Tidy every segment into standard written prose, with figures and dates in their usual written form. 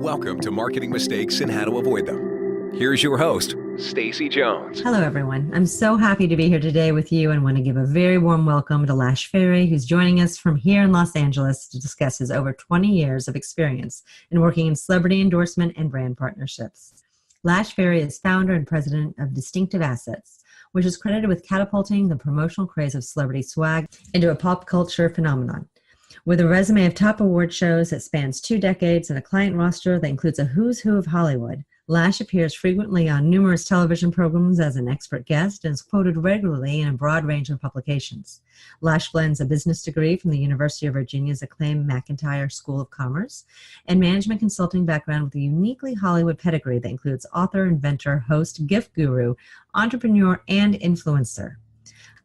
Welcome to Marketing Mistakes and How to Avoid Them. Here's your host, Stacy Jones. Hello, everyone. I'm so happy to be here today with you and want to give a very warm welcome to Lash Fary, who's joining us from here in Los Angeles to discuss his over 20 years of experience in working in celebrity endorsement and brand partnerships. Lash Fary is founder and president of Distinctive Assets, which is credited with catapulting the promotional craze of celebrity swag into a pop culture phenomenon. With a resume of top award shows that spans 2 decades and a client roster that includes a who's who of Hollywood, Lash appears frequently on numerous television programs as an expert guest and is quoted regularly in a broad range of publications. Lash blends a business degree from the University of Virginia's acclaimed McIntire School of Commerce and management consulting background with a uniquely Hollywood pedigree that includes author, inventor, host, gift guru, entrepreneur, and influencer.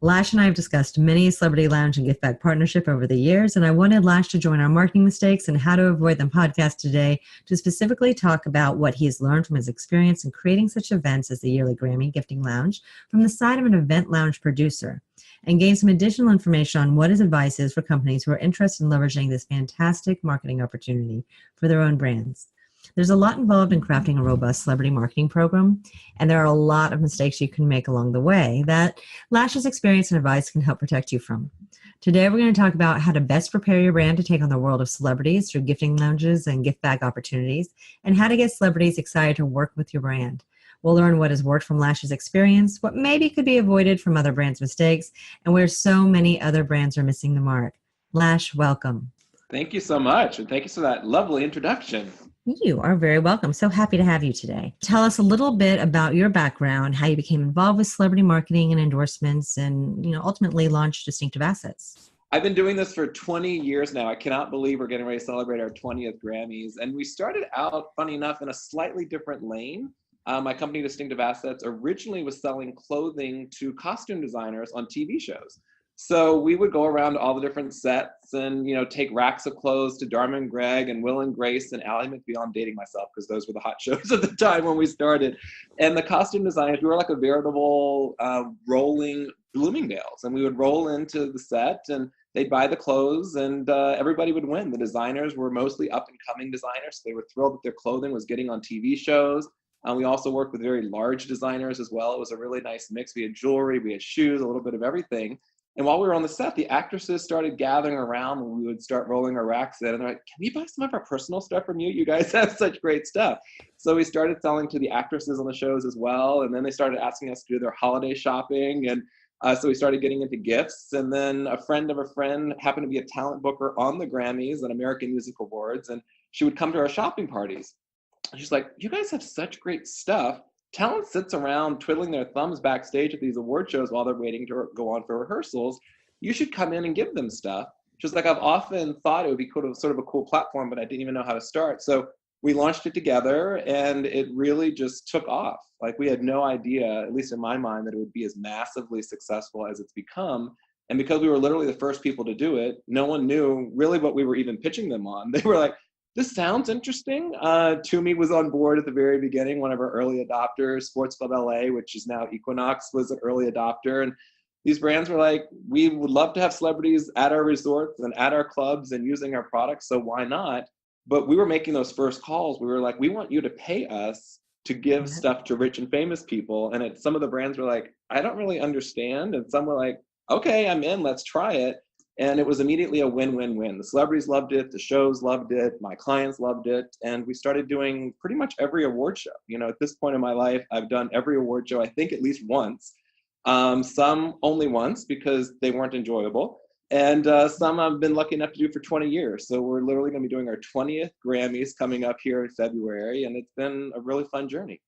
Lash and I have discussed many a celebrity lounge and gift bag partnership over the years, and I wanted Lash to join our Marketing Mistakes and How to Avoid Them podcast today to specifically talk about what he has learned from his experience in creating such events as the yearly Grammy Gifting Lounge from the side of an event lounge producer, and gain some additional information on what his advice is for companies who are interested in leveraging this fantastic marketing opportunity for their own brands. There's a lot involved in crafting a robust celebrity marketing program, and there are a lot of mistakes you can make along the way that Lash's experience and advice can help protect you from. Today, we're going to talk about how to best prepare your brand to take on the world of celebrities through gifting lounges and gift bag opportunities, and how to get celebrities excited to work with your brand. We'll learn what has worked from Lash's experience, what maybe could be avoided from other brands' mistakes, and where so many other brands are missing the mark. Lash, welcome. Thank you so much, and thank you for that lovely introduction. You are very welcome. So happy to have you today. Tell us a little bit about your background, how you became involved with celebrity marketing and endorsements, and ultimately launched Distinctive Assets. I've been doing this for 20 years now. I cannot believe we're getting ready to celebrate our 20th Grammys. And we started out, funny enough, in a slightly different lane. My company, Distinctive Assets, originally was selling clothing to costume designers on TV shows. So we would go around to all the different sets and, take racks of clothes to Dharma and Greg and Will and Grace and Ally McBeal. I'm dating myself because those were the hot shows at the time when we started. And the costume designers, we were like a veritable rolling Bloomingdale's. And we would roll into the set and they'd buy the clothes and everybody would win. The designers were mostly up and coming designers. So they were thrilled that their clothing was getting on TV shows. We also worked with very large designers as well. It was a really nice mix. We had jewelry, we had shoes, a little bit of everything. And while we were on the set, the actresses started gathering around when we would start rolling our racks in. And they're like, can we buy some of our personal stuff from you? You guys have such great stuff. So we started selling to the actresses on the shows as well. And then they started asking us to do their holiday shopping. And so we started getting into gifts. And then a friend of a friend happened to be a talent booker on the Grammys and American Music Awards. And she would come to our shopping parties. And she's like, you guys have such great stuff. Talent sits around twiddling their thumbs backstage at these award shows while they're waiting to go on for rehearsals. You should come in and give them stuff. Just like I've often thought it would be sort of a cool platform, but I didn't even know how to start. So we launched it together and it really just took off. Like we had no idea, at least in my mind, that it would be as massively successful as it's become. And because we were literally the first people to do it, no one knew really what we were even pitching them on. They were like, this sounds interesting. Toomey was on board at the very beginning, one of our early adopters. Sports Club LA, which is now Equinox, was an early adopter. And these brands were like, we would love to have celebrities at our resorts and at our clubs and using our products, so why not? But we were making those first calls. We were like, we want you to pay us to give stuff to rich and famous people. And some of the brands were like, I don't really understand. And some were like, okay, I'm in, let's try it. And it was immediately a win-win-win. The celebrities loved it, the shows loved it, my clients loved it, and we started doing pretty much every award show. At this point in my life, I've done every award show, I think at least once. Some only once because they weren't enjoyable. And some I've been lucky enough to do for 20 years. So we're literally going to be doing our 20th Grammys coming up here in February, and it's been a really fun journey.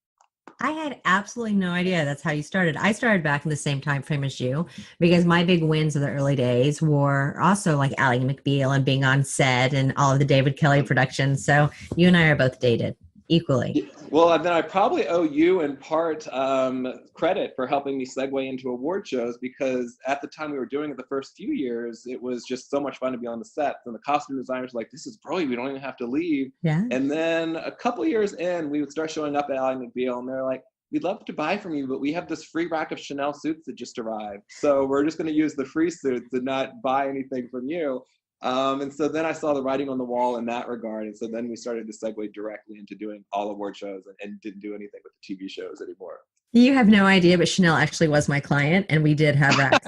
I had absolutely no idea that's how you started. I started back in the same time frame as you because my big wins of the early days were also like Ally McBeal and being on set and all of the David Kelly productions. So you and I are both dated equally. Well, then I probably owe you in part credit for helping me segue into award shows because at the time we were doing it the first few years, it was just so much fun to be on the set. And the costume designers were like, this is brilliant. We don't even have to leave. Yeah. And then a couple years in, we would start showing up at Ally McBeal and they're like, we'd love to buy from you, but we have this free rack of Chanel suits that just arrived. So we're just going to use the free suits and not buy anything from you. And so then I saw the writing on the wall in that regard. And so then we started to segue directly into doing all award shows and didn't do anything with the TV shows anymore. You have no idea, but Chanel actually was my client, and we did have that.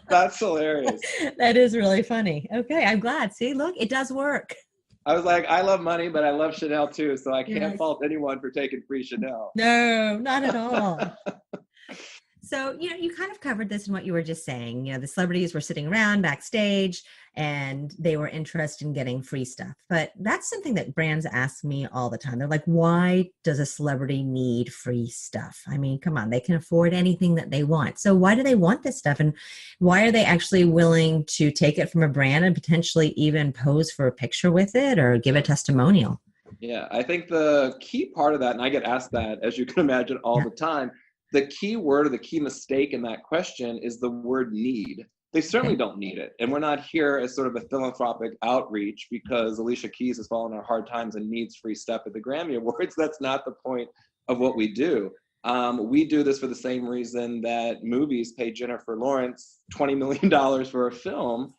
That's hilarious. That is really funny. Okay, I'm glad. See, look, it does work. I was like, I love money, but I love Chanel too. So I can't Yes. fault anyone for taking free Chanel. No, not at all. So, you kind of covered this in what you were just saying. The celebrities were sitting around backstage and they were interested in getting free stuff. But that's something that brands ask me all the time. They're like, why does a celebrity need free stuff? I mean, come on, they can afford anything that they want. So why do they want this stuff? And why are they actually willing to take it from a brand and potentially even pose for a picture with it or give a testimonial? Yeah, I think the key part of that, and I get asked that, as you can imagine, all the time, the key word or the key mistake in that question is the word need. They certainly don't need it. And we're not here as sort of a philanthropic outreach because Alicia Keys has fallen on hard times and needs free stuff at the Grammy Awards. That's not the point of what we do. We do this for the same reason that movies pay Jennifer Lawrence $20 million for a film.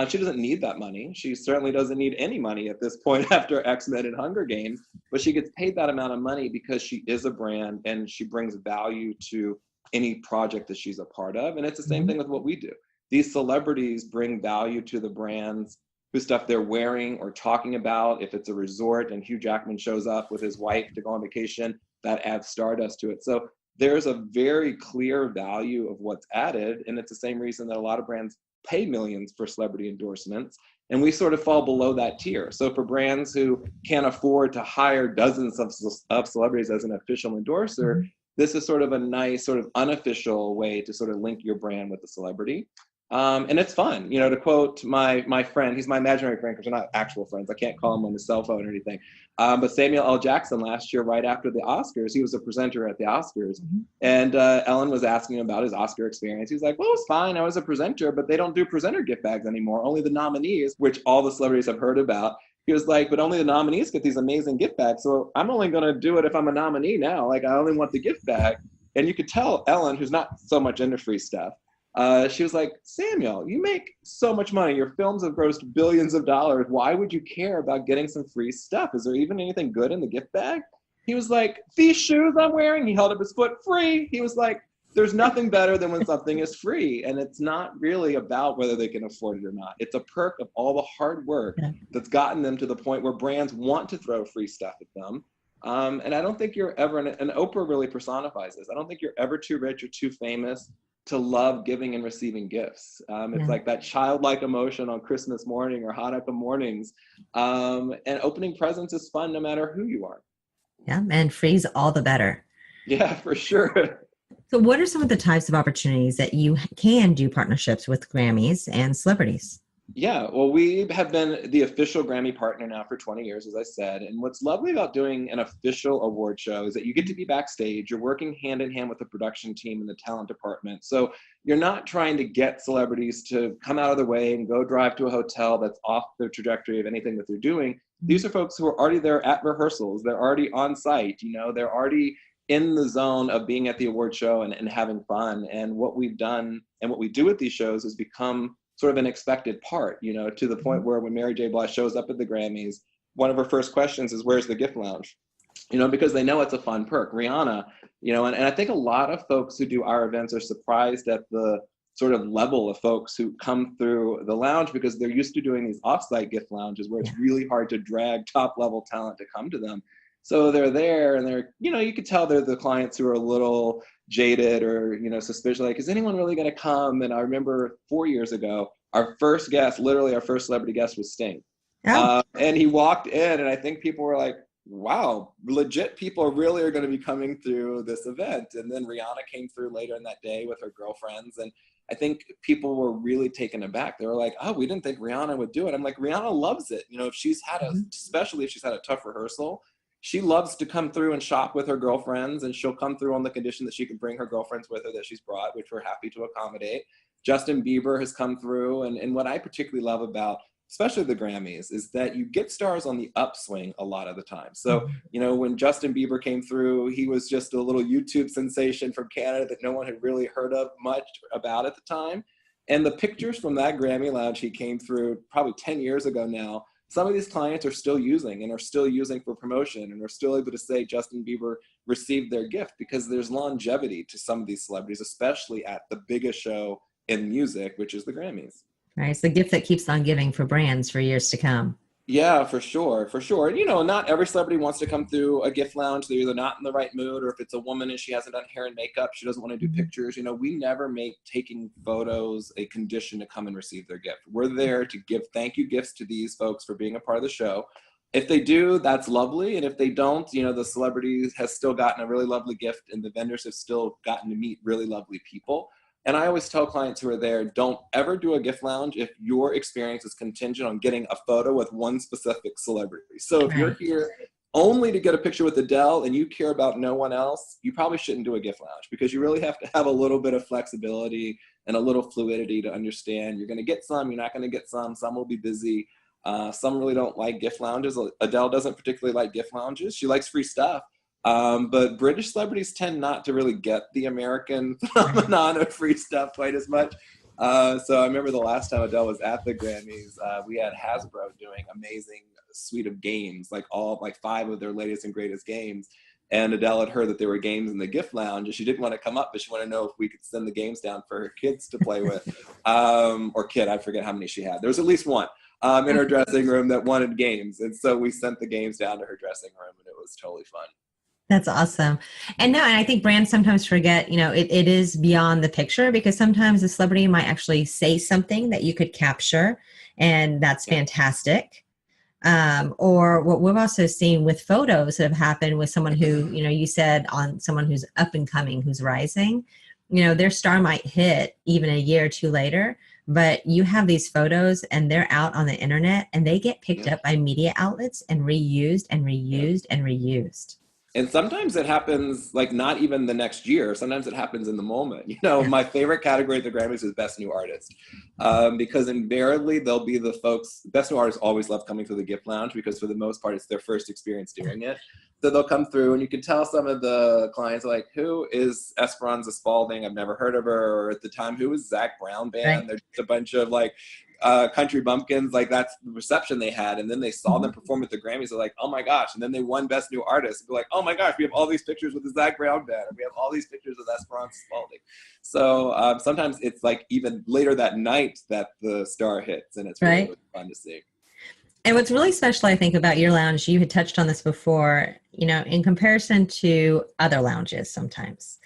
She doesn't need that money. She certainly doesn't need any money at this point after X-Men and Hunger Games, but she gets paid that amount of money because she is a brand and she brings value to any project that she's a part of. And it's the same thing with what we do. These celebrities bring value to the brands whose stuff they're wearing or talking about. If it's a resort and Hugh Jackman shows up with his wife to go on vacation, that adds stardust to it. So there's a very clear value of what's added. And it's the same reason that a lot of brands pay millions for celebrity endorsements, and we sort of fall below that tier. So for brands who can't afford to hire dozens of celebrities as an official endorser, this is sort of a nice sort of unofficial way to sort of link your brand with the celebrity. And it's fun, to quote my friend, he's my imaginary friend because we're not actual friends. I can't call him on his cell phone or anything. But Samuel L. Jackson last year, right after the Oscars, he was a presenter at the Oscars. And Ellen was asking him about his Oscar experience. He was like, well, it was fine. I was a presenter, but they don't do presenter gift bags anymore. Only the nominees, which all the celebrities have heard about. He was like, but only the nominees get these amazing gift bags. So I'm only going to do it if I'm a nominee now. Like, I only want the gift bag. And you could tell Ellen, who's not so much into free stuff, she was like, Samuel, you make so much money. Your films have grossed billions of dollars. Why would you care about getting some free stuff? Is there even anything good in the gift bag? He was like, these shoes I'm wearing, he held up his foot, free. He was like, there's nothing better than when something is free. And it's not really about whether they can afford it or not. It's a perk of all the hard work that's gotten them to the point where brands want to throw free stuff at them. And I don't think you're ever, and Oprah really personifies this, I don't think you're ever too rich or too famous to love giving and receiving gifts. It's like that childlike emotion on Christmas morning or Hanukkah mornings. And opening presents is fun no matter who you are. Yeah, and free's all the better. Yeah, for sure. So what are some of the types of opportunities that you can do partnerships with Grammys and celebrities? Yeah, well, we have been the official Grammy partner now for 20 years, as I said. And what's lovely about doing an official award show is that you get to be backstage. You're working hand in hand with the production team and the talent department. So you're not trying to get celebrities to come out of the way and go drive to a hotel that's off the trajectory of anything that they're doing. These are folks who are already there at rehearsals. They're already on site. They're already in the zone of being at the award show and having fun. And what we've done and what we do with these shows has become sort of an expected part, to the point where when Mary J. Blige shows up at the Grammys, one of her first questions is, where's the gift lounge? Because they know it's a fun perk. Rihanna, and I think a lot of folks who do our events are surprised at the sort of level of folks who come through the lounge because they're used to doing these offsite gift lounges where it's really hard to drag top level talent to come to them. So they're there and they're, you could tell they're the clients who are a little jaded or, suspicious, like, is anyone really going to come? And I remember 4 years ago, our first guest, literally our first celebrity guest was Sting. And he walked in and I think people were like, wow, legit people really are going to be coming through this event. And then Rihanna came through later in that day with her girlfriends. And I think people were really taken aback. They were like, oh, we didn't think Rihanna would do it. I'm like, Rihanna loves it. If she's had especially if she's had a tough rehearsal, she loves to come through and shop with her girlfriends, and she'll come through on the condition that she can bring her girlfriends with her that she's brought, which we're happy to accommodate. Justin Bieber has come through. And what I particularly love about, especially the Grammys, is that you get stars on the upswing a lot of the time. So, when Justin Bieber came through, he was just a little YouTube sensation from Canada that no one had really heard of much about at the time. And the pictures from that Grammy Lounge he came through probably 10 years ago now, some of these clients are still using and are still using for promotion and are still able to say Justin Bieber received their gift, because there's longevity to some of these celebrities, especially at the biggest show in music, which is the Grammys. Right. It's the gift that keeps on giving for brands for years to come. Yeah, for sure, for sure. And, not every celebrity wants to come through a gift lounge. They're either not in the right mood, or if it's a woman and she hasn't done hair and makeup, she doesn't want to do pictures. We never make taking photos a condition to come and receive their gift. We're there to give thank you gifts to these folks for being a part of the show. If they do, that's lovely. And if they don't, the celebrity has still gotten a really lovely gift, and the vendors have still gotten to meet really lovely people. And I always tell clients who are there, don't ever do a gift lounge if your experience is contingent on getting a photo with one specific celebrity. So if you're here only to get a picture with Adele and you care about no one else, you probably shouldn't do a gift lounge, because you really have to have a little bit of flexibility and a little fluidity to understand you're going to get some, you're not going to get some will be busy. Some really don't like gift lounges. Adele doesn't particularly like gift lounges. She likes free stuff. But British celebrities tend not to really get the American phenomenon of free stuff quite as much. So I remember the last time Adele was at the Grammys, we had Hasbro doing amazing suite of games, like 5 of their latest and greatest games. And Adele had heard that there were games in the gift lounge, and she didn't want to come up, but she wanted to know if we could send the games down for her kids to play with. Or kid, I forget how many she had. There was at least one in her dressing room that wanted games. And so we sent the games down to her dressing room, and it was totally fun. That's awesome. And I think brands sometimes forget, it is beyond the picture, because sometimes a celebrity might actually say something that you could capture, and that's fantastic. Or what we've also seen with photos that have happened with someone who, you said on someone who's up and coming, who's rising, their star might hit even a year or two later, but you have these photos and they're out on the internet and they get picked up by media outlets and reused and reused and reused. And sometimes it happens like not even the next year. Sometimes it happens in the moment. My favorite category at the Grammys is Best New Artist, because invariably they'll be the folks, Best New Artists always love coming through the gift lounge, because for the most part, it's their first experience doing it. So they'll come through and you can tell some of the clients are like, who is Esperanza Spalding? I've never heard of her. Or at the time, who is Zach Brown Band? Right. They're just a bunch of country bumpkins. That's the reception they had. And then they saw them perform at the Grammys. They're like, oh my gosh. And then they won Best New Artist. They're like, oh my gosh, we have all these pictures with the Zach Brown Band. And we have all these pictures with Esperanza Spalding. So sometimes it's like even later that night that the star hits, and it's really, really fun to see. And what's really special, I think, about your lounge, you had touched on this before, in comparison to other lounges sometimes.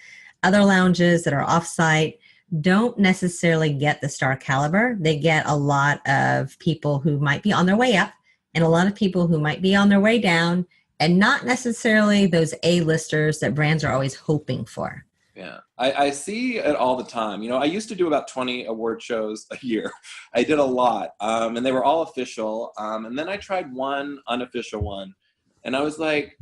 Other lounges that are offsite don't necessarily get the star caliber. They get a lot of people who might be on their way up and a lot of people who might be on their way down, and not necessarily those A-listers that brands are always hoping for. Yeah, I see it all the time. I used to do about 20 award shows a year. I did a lot, and they were all official. And then I tried one unofficial one, and I was like,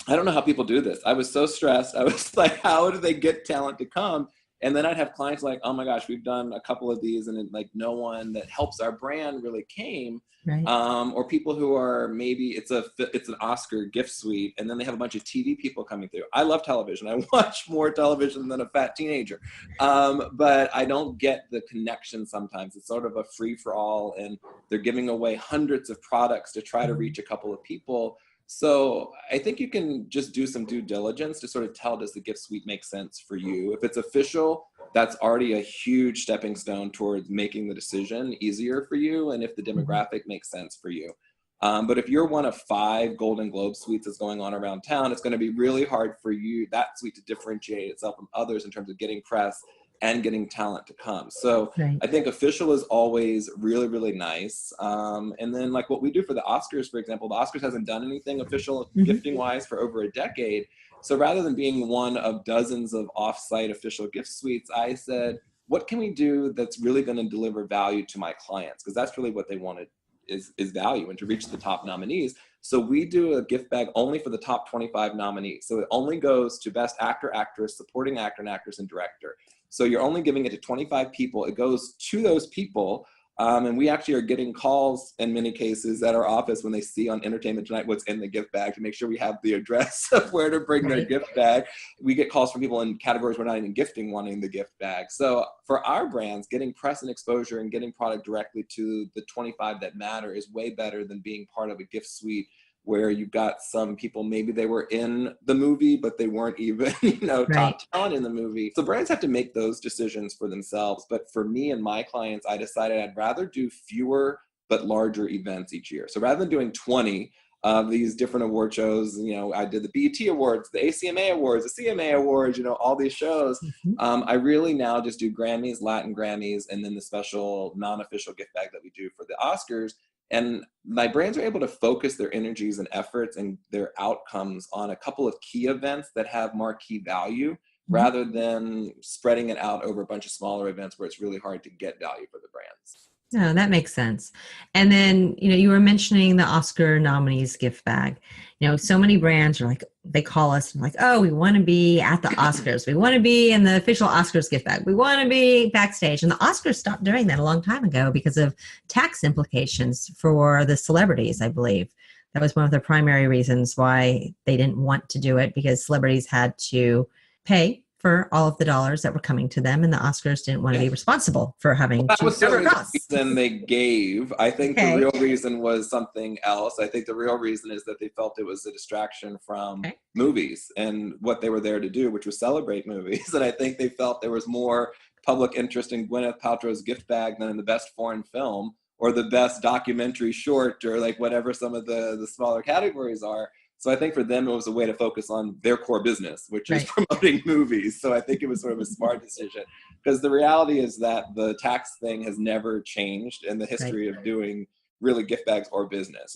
I don't know how people do this. I was so stressed. I was like, how do they get talent to come? And then I'd have clients like, oh my gosh, we've done a couple of these and no one that helps our brand really came. Right. Or people who are maybe it's an Oscar gift suite and then they have a bunch of TV people coming through. I love television. I watch more television than a fat teenager. But I don't get the connection sometimes. It's sort of a free for all and they're giving away hundreds of products to try to reach a couple of people. So I think you can just do some due diligence to sort of tell, does the gift suite make sense for you? If it's official, that's already a huge stepping stone towards making the decision easier for you. And if the demographic makes sense for you. But if you're one of 5 Golden Globe suites that's going on around town, it's going to be really hard for you, that suite, to differentiate itself from others in terms of getting press and getting talent to come. So right. I think official is always really, really nice. And then like what we do for the Oscars, for example, the Oscars hasn't done anything official gifting wise for over a decade. So rather than being one of dozens of off-site official gift suites, I said, what can we do that's really going to deliver value to my clients? Because that's really what they wanted is value and to reach the top nominees. So we do a gift bag only for the top 25 nominees. So it only goes to best actor, actress, supporting actor and actress, and director. So you're only giving it to 25 people. It goes to those people. And we actually are getting calls in many cases at our office when they see on Entertainment Tonight what's in the gift bag to make sure we have the address of where to bring their gift bag. We get calls from people in categories we're not even gifting wanting the gift bag. So for our brands, getting press and exposure and getting product directly to the 25 that matter is way better than being part of a gift suite where you've got some people, maybe they were in the movie, but they weren't even, top talent in the movie. So brands have to make those decisions for themselves. But for me and my clients, I decided I'd rather do fewer but larger events each year. So rather than doing 20 of these different award shows, I did the BET Awards, the ACMA Awards, the CMA Awards, all these shows. I really now just do Grammys, Latin Grammys, and then the special non-official gift bag that we do for the Oscars. And my brands are able to focus their energies and efforts and their outcomes on a couple of key events that have marquee value rather than spreading it out over a bunch of smaller events where it's really hard to get value for the brands. No, that makes sense. And then, you were mentioning the Oscar nominees gift bag. So many brands are like, they call us and like, oh, we want to be at the Oscars. We want to be in the official Oscars gift bag. We want to be backstage. And the Oscars stopped doing that a long time ago because of tax implications for the celebrities, I believe. That was one of the primary reasons why they didn't want to do it, because celebrities had to pay for all of the dollars that were coming to them, and the Oscars didn't want to be responsible for having that to was cover certainly costs. The reason they gave. I think the real reason was something else. I think the real reason is that they felt it was a distraction from movies and what they were there to do, which was celebrate movies. And I think they felt there was more public interest in Gwyneth Paltrow's gift bag than in the best foreign film or the best documentary short or like whatever some of the smaller categories are. So I think for them, it was a way to focus on their core business, which is promoting movies. So I think it was sort of a smart decision, because the reality is that the tax thing has never changed in the history of doing really gift bags or business.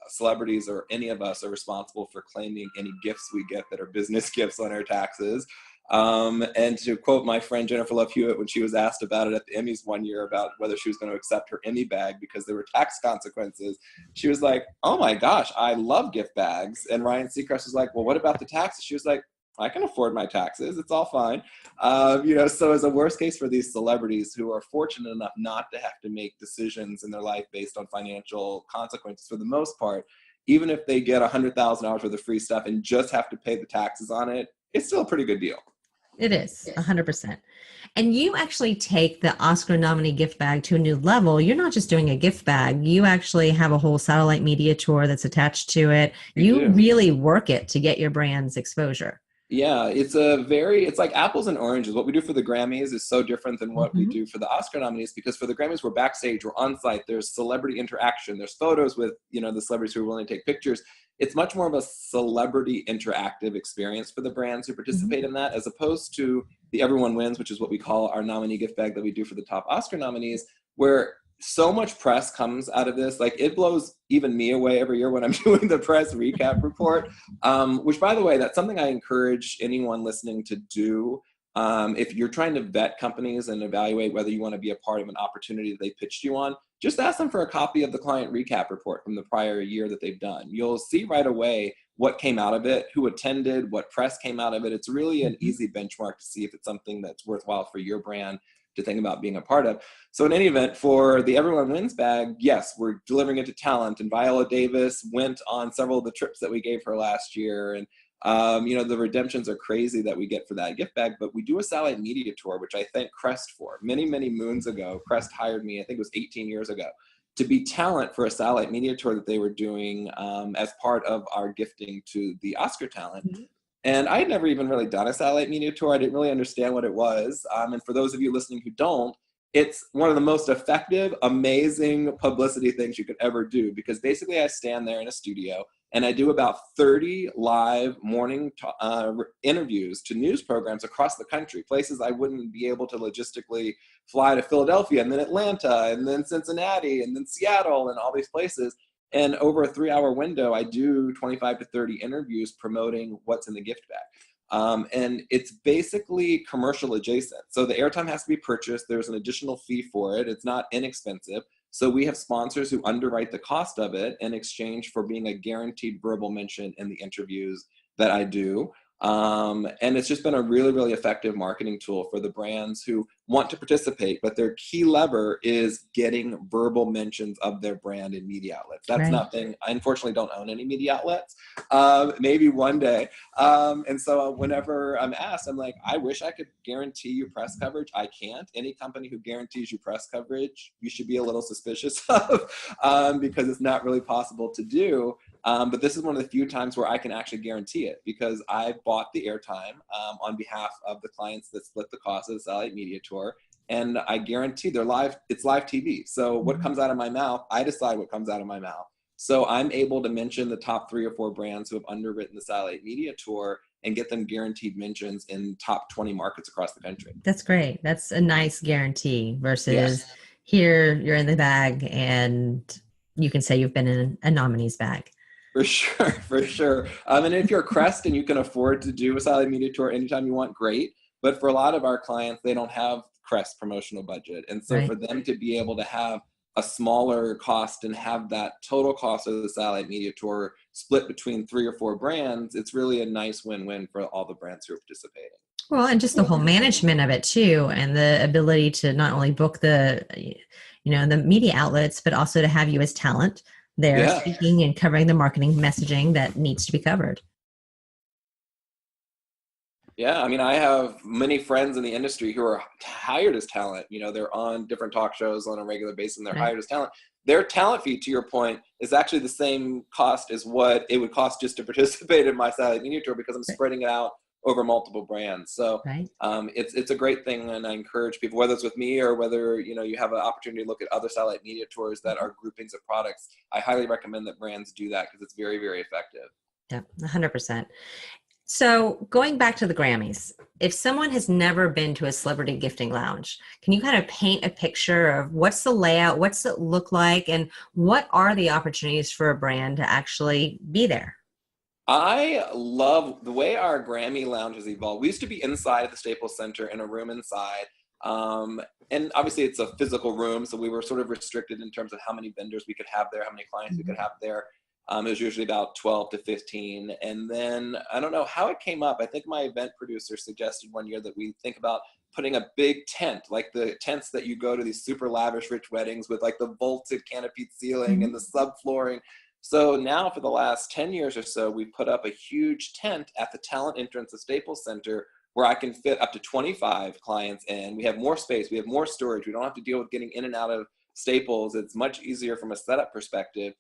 Celebrities or any of us are responsible for claiming any gifts we get that are business gifts on our taxes. And to quote my friend Jennifer Love Hewitt, when she was asked about it at the Emmys one year about whether she was going to accept her Emmy bag because there were tax consequences, she was like, oh my gosh, I love gift bags. And Ryan Seacrest was like, well, what about the taxes? She was like, I can afford my taxes. It's all fine. So as a worst case for these celebrities who are fortunate enough not to have to make decisions in their life based on financial consequences for the most part, even if they get $100,000 worth of free stuff and just have to pay the taxes on it, it's still a pretty good deal. It is 100%. And you actually take the Oscar nominee gift bag to a new level. You're not just doing a gift bag. You actually have a whole satellite media tour that's attached to it. You really work it to get your brand's exposure. Yeah, it's like apples and oranges. What we do for the Grammys is so different than what we do for the Oscar nominees, because for the Grammys, we're backstage, we're on site, there's celebrity interaction, there's photos with, the celebrities who are willing to take pictures. It's much more of a celebrity interactive experience for the brands who participate in that, as opposed to the Everyone Wins, which is what we call our nominee gift bag that we do for the top Oscar nominees, where so much press comes out of this. Like, it blows even me away every year when I'm doing the press recap report, which, by the way, that's something I encourage anyone listening to do. If you're trying to vet companies and evaluate whether you want to be a part of an opportunity that they pitched you on, just ask them for a copy of the client recap report from the prior year that they've done. You'll see right away what came out of it, who attended, what press came out of it. It's really an easy benchmark to see if it's something that's worthwhile for your brand to think about being a part of. So in any event, for the Everyone Wins bag, yes, we're delivering it to talent. And Viola Davis went on several of the trips that we gave her last year. And the redemptions are crazy that we get for that gift bag, but we do a satellite media tour, which I thank Crest for. Many, many moons ago, Crest hired me, I think it was 18 years ago, to be talent for a satellite media tour that they were doing as part of our gifting to the Oscar talent. And I had never even really done a satellite media tour. I didn't really understand what it was. And for those of you listening who don't, it's one of the most effective, amazing publicity things you could ever do, because basically I stand there in a studio and I do about 30 live morning interviews to news programs across the country, places I wouldn't be able to logistically fly to Philadelphia, and then Atlanta, and then Cincinnati, and then Seattle, and all these places. And over a 3-hour window, I do 25 to 30 interviews promoting what's in the gift bag. And it's basically commercial adjacent. So the airtime has to be purchased. There's an additional fee for it. It's not inexpensive. So we have sponsors who underwrite the cost of it in exchange for being a guaranteed verbal mention in the interviews that I do. And it's just been a really, really effective marketing tool for the brands who want to participate, but their key lever is getting verbal mentions of their brand in media outlets. That's Right. nothing. I unfortunately don't own any media outlets. Maybe one day. And so whenever I'm asked, I'm like, I wish I could guarantee you press coverage. I can't. Any company who guarantees you press coverage, you should be a little suspicious of, because it's not really possible to do. But this is one of the few times where I can actually guarantee it, because I bought the airtime on behalf of the clients that split the cost of the Satellite Media Tour. And I guarantee it's live TV. So what comes out of my mouth, I decide what comes out of my mouth. So I'm able to mention the top 3 or 4 brands who have underwritten the Satellite Media Tour and get them guaranteed mentions in top 20 markets across the country. That's great. That's a nice guarantee versus Yes. here you're in the bag and you can say you've been in a nominee's bag. For sure, for sure. And if you're a Crest and you can afford to do a Satellite Media Tour anytime you want, great. But for a lot of our clients, they don't have Crest promotional budget. And so for them to be able to have a smaller cost and have that total cost of the Satellite Media Tour split between 3 or 4 brands, it's really a nice win-win for all the brands who are participating. Well, and just the whole management of it too, and the ability to not only book the media outlets, but also to have you as talent there speaking and covering the marketing messaging that needs to be covered. Yeah, I mean, I have many friends in the industry who are hired as talent. They're on different talk shows on a regular basis and they're hired as talent. Their talent fee, to your point, is actually the same cost as what it would cost just to participate in my Satellite Media Tour, because I'm spreading it out over multiple brands. So it's a great thing, and I encourage people, whether it's with me or whether you have an opportunity to look at other Satellite Media Tours that are groupings of products. I highly recommend that brands do that because it's very, very effective. Yeah, 100%. So going back to the Grammys, if someone has never been to a celebrity gifting lounge, can you kind of paint a picture of what's the layout, what's it look like, and what are the opportunities for a brand to actually be there? I love the way our Grammy lounge has evolved. We used to be inside at the Staples Center in a room inside. And obviously it's a physical room, so we were sort of restricted in terms of how many vendors we could have there, how many clients we could have there. It was usually about 12 to 15. And then I don't know how it came up. I think my event producer suggested one year that we think about putting a big tent, like the tents that you go to these super lavish rich weddings with, like the vaulted canopied ceiling and the subflooring. So now for the last 10 years or so, we put up a huge tent at the talent entrance of Staples Center where I can fit up to 25 clients in. We have more space. We have more storage. We don't have to deal with getting in and out of Staples. It's much easier from a setup perspective.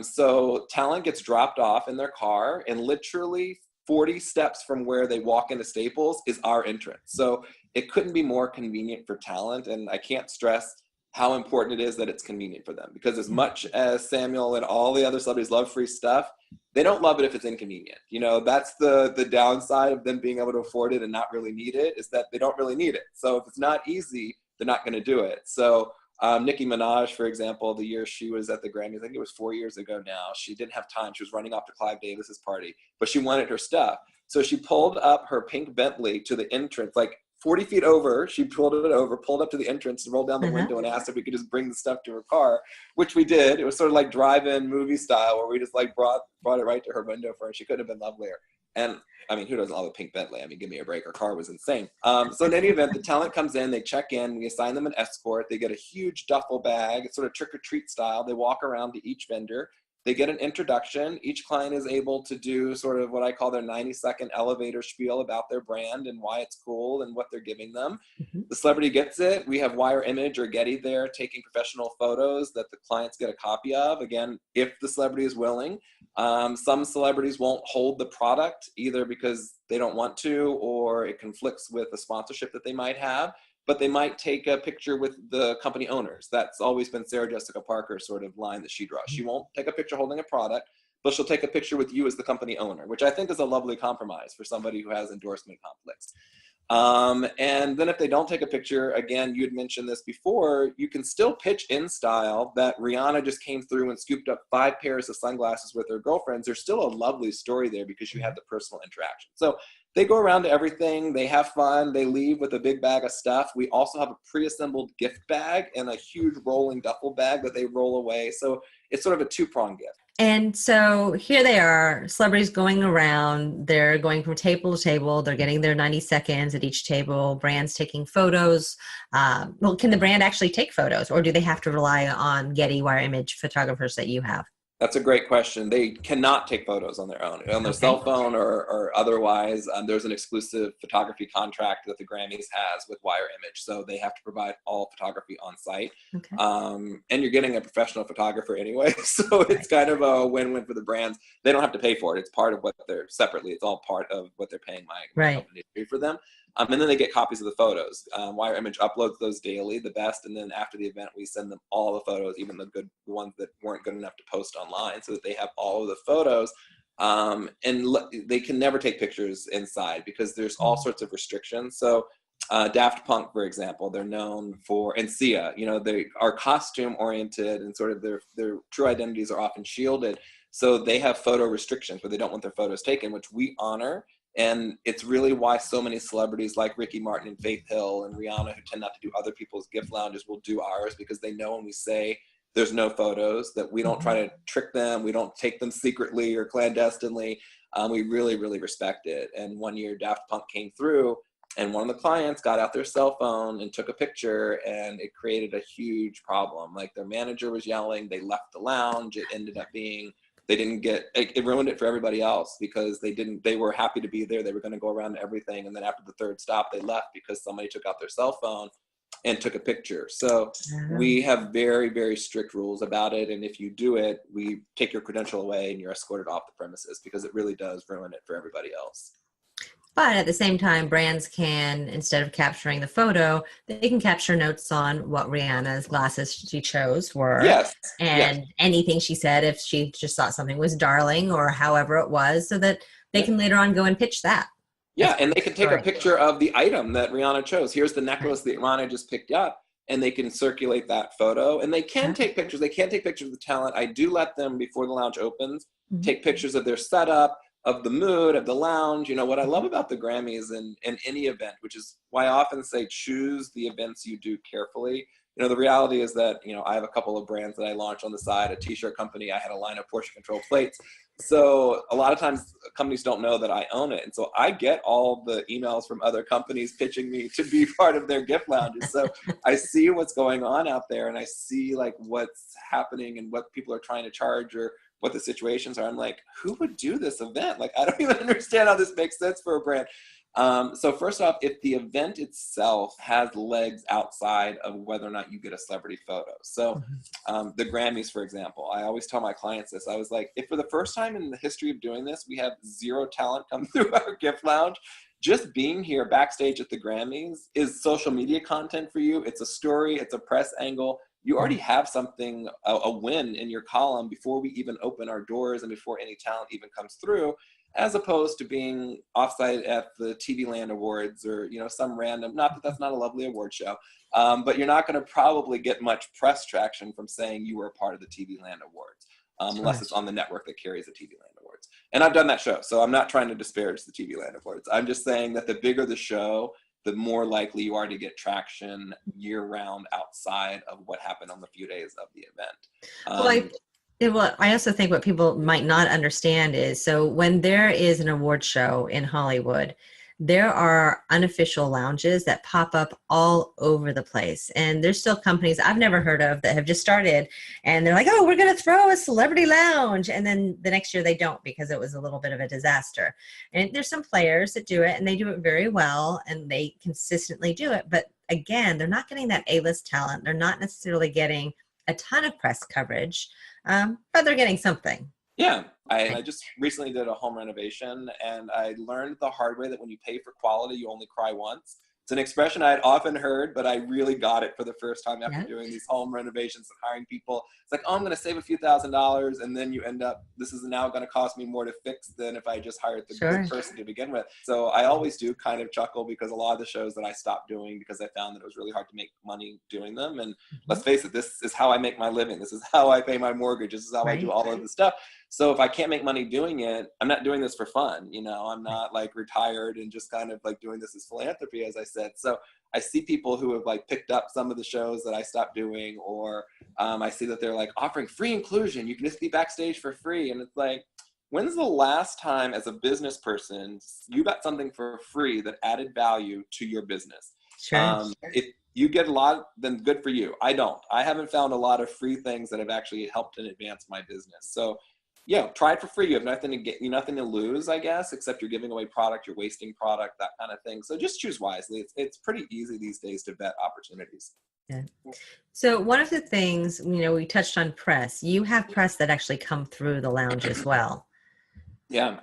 So talent gets dropped off in their car, and literally 40 steps from where they walk into Staples is our entrance. So it couldn't be more convenient for talent. And I can't stress how important it is that it's convenient for them, because as much as Samuel and all the other celebrities love free stuff, they don't love it if it's inconvenient. That's the downside of them being able to afford it and not really need it, is that they don't really need it. So if it's not easy, they're not going to do it. So Nicki Minaj, for example, the year she was at the Grammys, I think it was 4 years ago now, she didn't have time. She was running off to Clive Davis's party, but she wanted her stuff. So she pulled up her pink Bentley to the entrance, like 40 feet over. She pulled it over, pulled up to the entrance and rolled down the window and asked if we could just bring the stuff to her car, which we did. It was sort of like drive-in movie style, where we just like brought it right to her window for her. She couldn't have been lovelier. And I mean, who doesn't love a pink Bentley? I mean, give me a break. Her car was insane. So in any event, the talent comes in, they check in, we assign them an escort. They get a huge duffel bag. It's sort of trick or treat style. They walk around to each vendor. They get an introduction. Each client is able to do sort of what I call their 90-second elevator spiel about their brand and why it's cool and what they're giving them. The celebrity gets it. We have Wire Image or Getty there taking professional photos that the clients get a copy of, again, if the celebrity is willing. Some celebrities won't hold the product either because they don't want to, or it conflicts with a sponsorship that they might have. But they might take a picture with the company owners. That's always been Sarah Jessica Parker's sort of line that she draws. She won't take a picture holding a product, but she'll take a picture with you as the company owner, which I think is a lovely compromise for somebody who has endorsement conflicts. And then if they don't take a picture, again, you had mentioned this before, you can still pitch in style that Rihanna just came through and scooped up 5 pairs of sunglasses with her girlfriends. There's still a lovely story there because you had the personal interaction. So they go around to everything. They have fun. They leave with a big bag of stuff. We also have a pre-assembled gift bag and a huge rolling duffel bag that they roll away. So it's sort of a 2-pronged gift. And so here they are, celebrities going around. They're going from table to table. They're getting their 90 seconds at each table. Brands taking photos. Well, can the brand actually take photos, or do they have to rely on Getty wire image photographers that you have? That's a great question. They cannot take photos on their own, on their Okay. cell phone or otherwise. There's an exclusive photography contract that the Grammys has with Wire Image, so they have to provide all photography on site. Okay. And you're getting a professional photographer anyway, so it's kind of a win-win for the brands. They don't have to pay for it. It's part of what they're separately. It's all part of what they're paying my company to do for them. And then they get copies of the photos. Wire Image uploads those daily, the best, and then after the event, we send them all the photos, even the good ones that weren't good enough to post online, so that they have all of the photos. They can never take pictures inside because there's all sorts of restrictions. So Daft Punk, for example, they're known for, and Sia, they are costume oriented and sort of their true identities are often shielded. So they have photo restrictions where they don't want their photos taken, which we honor. And it's really why so many celebrities like Ricky Martin and Faith Hill and Rihanna, who tend not to do other people's gift lounges, will do ours, because they know when we say there's no photos, that we don't try to trick them. We don't take them secretly or clandestinely. We really, really respect it. And one year Daft Punk came through and one of the clients got out their cell phone and took a picture, and it created a huge problem. Like, their manager was yelling, they left the lounge. It ended up being, it ruined it for everybody else, because they were happy to be there. They were going to go around to everything. And then after the third stop, they left because somebody took out their cell phone and took a picture. So we have very, very strict rules about it. And if you do it, we take your credential away and you're escorted off the premises, because it really does ruin it for everybody else. But at the same time, brands can, instead of capturing the photo, they can capture notes on what Rihanna's glasses she chose were. Yes. And anything she said, if she just thought something was darling or however it was, so that they can later on go and pitch that. Yeah, and they can take a picture of the item that Rihanna chose. Here's the necklace that Rihanna just picked up, and they can circulate that photo. And they can take pictures. They can't take pictures of the talent. I do let them, before the lounge opens, take pictures of their setup, of the mood, of the lounge. What I love about the Grammys and any event, which is why I often say choose the events you do carefully. The reality is that, I have a couple of brands that I launch on the side, a t-shirt company. I had a line of portion control plates. So a lot of times companies don't know that I own it. And so I get all the emails from other companies pitching me to be part of their gift lounges. So I see what's going on out there, and I see like what's happening and what people are trying to charge or what the situations are. I'm like, who would do this event? Like, I don't even understand how this makes sense for a brand. So first off, if the event itself has legs outside of whether or not you get a celebrity photo. So the Grammys, for example, I always tell my clients this. I was like, if for the first time in the history of doing this, we have zero talent come through our gift lounge, just being here backstage at the Grammys is social media content for you. It's a story. It's a press angle. You already have something, a win in your column before we even open our doors and before any talent even comes through, as opposed to being offsite at the TV Land Awards or, some random, not that that's not a lovely award show, but you're not going to probably get much press traction from saying you were a part of the TV Land Awards, unless it's on the network that carries the TV Land Awards. And I've done that show, so I'm not trying to disparage the TV Land Awards. I'm just saying that the bigger the show, the more likely you are to get traction year-round outside of what happened on the few days of the event. Well, I also think what people might not understand is, so when there is an award show in Hollywood, there are unofficial lounges that pop up all over the place. And there's still companies I've never heard of that have just started, and they're like, oh, we're going to throw a celebrity lounge. And then the next year they don't, because it was a little bit of a disaster. And there's some players that do it, and they do it very well, and they consistently do it. But again, they're not getting that A-list talent. They're not necessarily getting a ton of press coverage, but they're getting something. Yeah, I just recently did a home renovation, and I learned the hard way that when you pay for quality, you only cry once. It's an expression I had often heard, but I really got it for the first time after doing these home renovations and hiring people. It's like, oh, I'm going to save a few $1,000s, and then you end up, this is now going to cost me more to fix than if I just hired the good person to begin with. So I always do kind of chuckle, because a lot of the shows that I stopped doing, because I found that it was really hard to make money doing them. And let's face it, this is how I make my living. This is how I pay my mortgage. This is how I do all of the stuff. So if I can't make money doing it, I'm not doing this for fun. You know, I'm not like retired and just kind of like doing this as philanthropy, as I said. So I see people who have like picked up some of the shows that I stopped doing, or I see that they're like offering free inclusion. You can just be backstage for free. And it's like, when's the last time as a business person you got something for free that added value to your business? Sure. If you get a lot, then good for you. I don't. I haven't found a lot of free things that have actually helped and advanced my business. So yeah, try it for free. You have nothing to get, nothing to lose, I guess, except you're giving away product, you're wasting product, that kind of thing. So just choose wisely. It's pretty easy these days to vet opportunities. Yeah. So one of the things, we touched on press. You have press that actually come through the lounge as well. Yeah.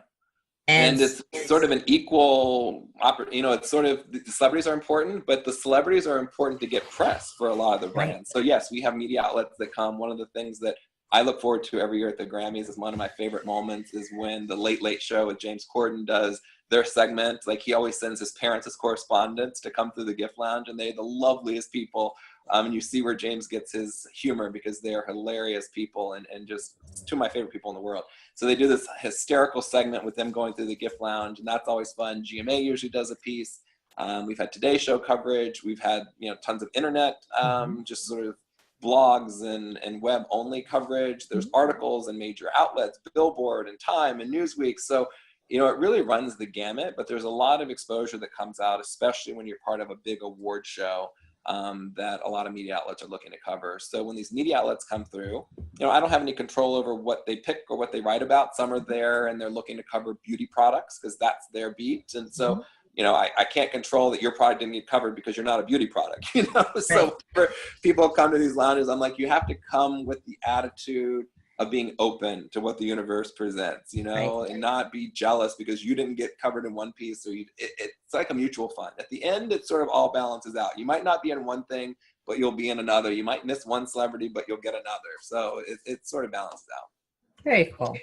And it's sort of an equal, it's sort of, the celebrities are important, but the celebrities are important to get press for a lot of the brands. So yes, we have media outlets that come. One of the things that I look forward to every year at the Grammys is one of my favorite moments is when the Late Late Show with James Corden does their segment. Like he always sends his parents as correspondents to come through the gift lounge, and they're the loveliest people. And you see where James gets his humor because they are hilarious people and just two of my favorite people in the world. So they do this hysterical segment with them going through the gift lounge, and that's always fun. GMA usually does a piece. We've had Today Show coverage. We've had tons of internet, just sort of blogs and web only coverage. There's articles in major outlets, Billboard and Time and Newsweek. So it really runs the gamut, but there's a lot of exposure that comes out, especially when you're part of a big award show that a lot of media outlets are looking to cover. So when these media outlets come through, I don't have any control over what they pick or what they write about. Some are there and they're looking to cover beauty products because that's their beat. And so I can't control that your product didn't get covered because you're not a beauty product, So for people who come to these lounges, I'm like, you have to come with the attitude of being open to what the universe presents, and not be jealous because you didn't get covered in one piece. Or it's like a mutual fund. At the end, it sort of all balances out. You might not be in one thing, but you'll be in another. You might miss one celebrity, but you'll get another. So it sort of balances out. Very cool.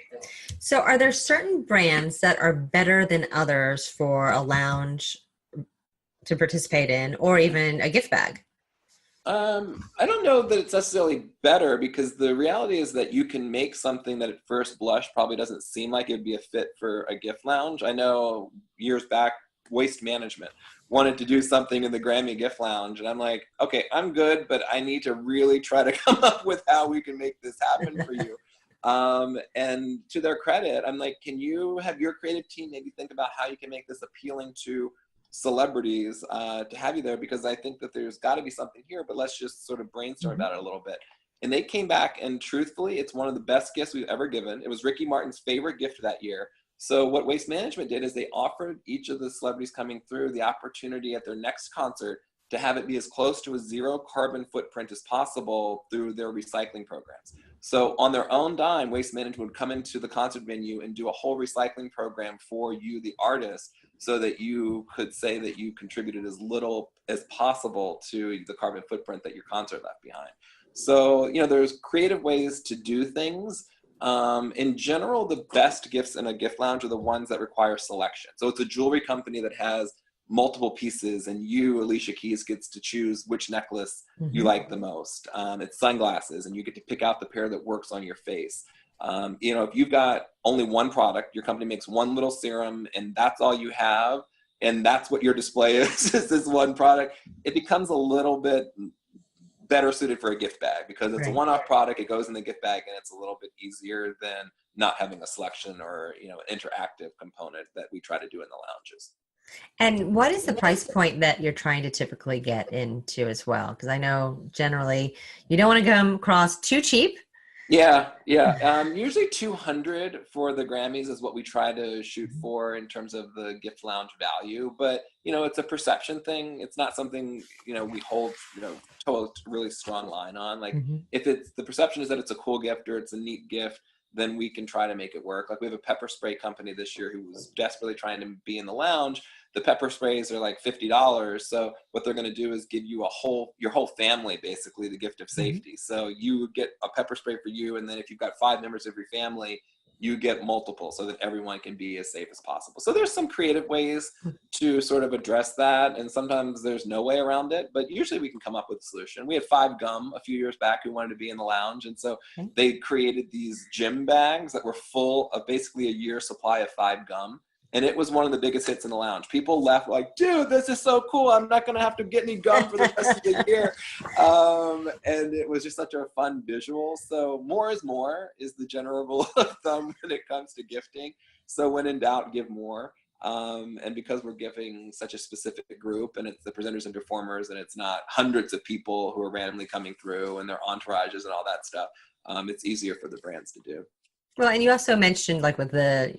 So are there certain brands that are better than others for a lounge to participate in, or even a gift bag? I don't know that it's necessarily better, because the reality is that you can make something that at first blush probably doesn't seem like it'd be a fit for a gift lounge. I know years back, Waste Management wanted to do something in the Grammy gift lounge, and I'm like, okay, I'm good, but I need to really try to come up with how we can make this happen for you. And to their credit, I'm like, can you have your creative team maybe think about how you can make this appealing to celebrities to have you there, because I think that there's got to be something here, but let's just sort of brainstorm about it a little bit. And they came back, and truthfully, it's one of the best gifts we've ever given. It was Ricky Martin's favorite gift that year. So what Waste Management did is they offered each of the celebrities coming through the opportunity at their next concert to have it be as close to a zero carbon footprint as possible through their recycling programs. So on their own dime, Waste Management would come into the concert venue and do a whole recycling program for you, the artist, so that you could say that you contributed as little as possible to the carbon footprint that your concert left behind. So, there's creative ways to do things. In general, the best gifts in a gift lounge are the ones that require selection. So it's a jewelry company that has multiple pieces, and you, Alicia Keys, gets to choose which necklace you like the most. It's sunglasses, and you get to pick out the pair that works on your face. If you've got only one product, your company makes one little serum, and that's all you have, and that's what your display is this one product, it becomes a little bit better suited for a gift bag, because it's a one-off product. It goes in the gift bag, and it's a little bit easier than not having a selection or an interactive component that we try to do in the lounges. And what is the price point that you're trying to typically get into as well? Because I know generally you don't want to come across too cheap. Yeah. Usually $200 for the Grammys is what we try to shoot for in terms of the gift lounge value. But, it's a perception thing. It's not something, we hold, a really strong line on. Like if it's the perception is that it's a cool gift or it's a neat gift, then we can try to make it work. Like we have a pepper spray company this year who was desperately trying to be in the lounge. The pepper sprays are like $50. So what they're going to do is give you your whole family, basically the gift of safety. So you get a pepper spray for you. And then if you've got 5 members of your family, you get multiple so that everyone can be as safe as possible. So there's some creative ways to sort of address that, and sometimes there's no way around it, but usually we can come up with a solution. We had 5 Gum a few years back who wanted to be in the lounge, and so they created these gym bags that were full of basically a year's supply of 5 Gum. And it was one of the biggest hits in the lounge. People left like, dude, this is so cool. I'm not going to have to get any gum for the rest of the year. And it was just such a fun visual. So more is more is the general rule of thumb when it comes to gifting. So when in doubt, give more. And because we're giving such a specific group, and it's the presenters and performers, and it's not hundreds of people who are randomly coming through and their entourages and all that stuff, it's easier for the brands to do. Well, and you also mentioned, like with the,